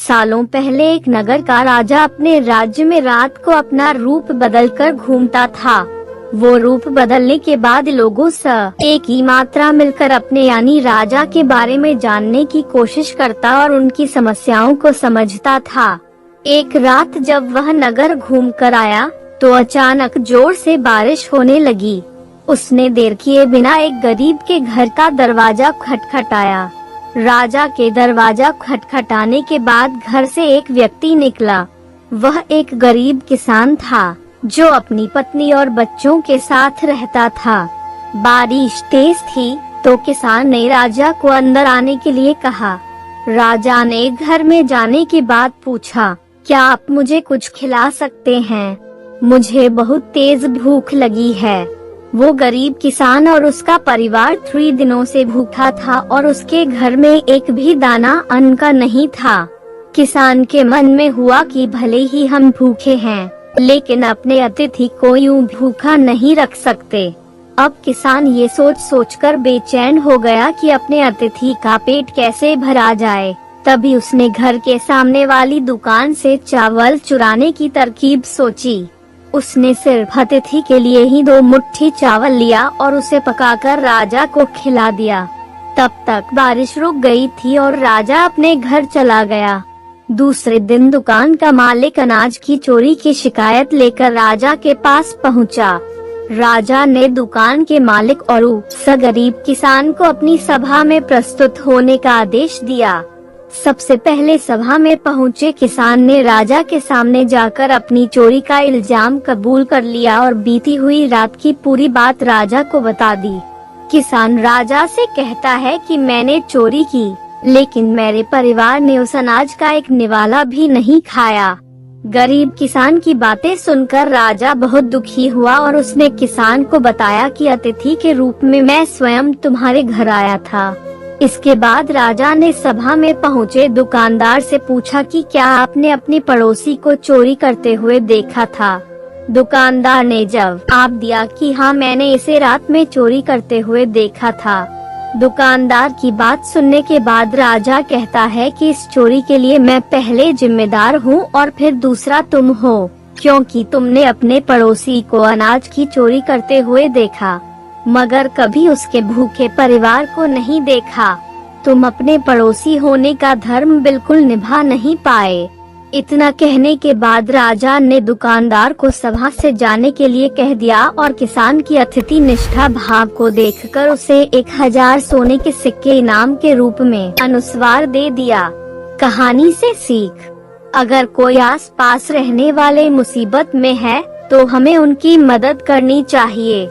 सालों पहले एक नगर का राजा अपने राज्य में रात को अपना रूप बदलकर घूमता था। वो रूप बदलने के बाद लोगों से एक ही मात्रा मिलकर अपने यानी राजा के बारे में जानने की कोशिश करता और उनकी समस्याओं को समझता था। एक रात जब वह नगर घूम कर आया तो अचानक जोर से बारिश होने लगी। उसने देर किए बिना एक गरीब के घर का दरवाजा खटखटाया। राजा के दरवाजा खटखटाने के बाद घर से एक व्यक्ति निकला। वह एक गरीब किसान था जो अपनी पत्नी और बच्चों के साथ रहता था। बारिश तेज थी तो किसान ने राजा को अंदर आने के लिए कहा। राजा ने घर में जाने के बाद पूछा, क्या आप मुझे कुछ खिला सकते हैं? मुझे बहुत तेज भूख लगी है। वो गरीब किसान और उसका परिवार 3 दिनों से भूखा था और उसके घर में एक भी दाना अन्न का नहीं था। किसान के मन में हुआ कि भले ही हम भूखे हैं, लेकिन अपने अतिथि को यूं भूखा नहीं रख सकते। अब किसान ये सोचकर बेचैन हो गया कि अपने अतिथि का पेट कैसे भरा जाए। तभी उसने घर के सामने वाली दुकान से चावल चुराने की तरकीब सोची। उसने सिर्फ अतिथि के लिए ही 2 मुट्ठी चावल लिया और उसे पकाकर राजा को खिला दिया। तब तक बारिश रुक गई थी और राजा अपने घर चला गया। दूसरे दिन दुकान का मालिक अनाज की चोरी की शिकायत लेकर राजा के पास पहुंचा। राजा ने दुकान के मालिक और उस गरीब किसान को अपनी सभा में प्रस्तुत होने का आदेश दिया। सबसे पहले सभा में पहुंचे किसान ने राजा के सामने जाकर अपनी चोरी का इल्जाम कबूल कर लिया और बीती हुई रात की पूरी बात राजा को बता दी। किसान राजा से कहता है कि मैंने चोरी की, लेकिन मेरे परिवार ने उस अनाज का एक निवाला भी नहीं खाया। गरीब किसान की बातें सुनकर राजा बहुत दुखी हुआ और उसने किसान को बताया कि अतिथि के रूप में मैं स्वयं तुम्हारे घर आया था। इसके बाद राजा ने सभा में पहुंचे दुकानदार से पूछा कि क्या आपने अपने पड़ोसी को चोरी करते हुए देखा था। दुकानदार ने जवाब दिया कि हाँ, मैंने इसे रात में चोरी करते हुए देखा था। दुकानदार की बात सुनने के बाद राजा कहता है कि इस चोरी के लिए मैं पहले जिम्मेदार हूँ और फिर दूसरा तुम हो, क्योंकि तुमने अपने पड़ोसी को अनाज की चोरी करते हुए देखा मगर कभी उसके भूखे परिवार को नहीं देखा। तुम अपने पड़ोसी होने का धर्म बिल्कुल निभा नहीं पाए। इतना कहने के बाद राजा ने दुकानदार को सभा से जाने के लिए कह दिया और किसान की अतिथि निष्ठा भाव को देखकर उसे 1000 सोने के सिक्के इनाम के रूप में अनुस्वार दे दिया। कहानी से सीख, अगर कोई आस पास रहने वाले मुसीबत में है तो हमें उनकी मदद करनी चाहिए।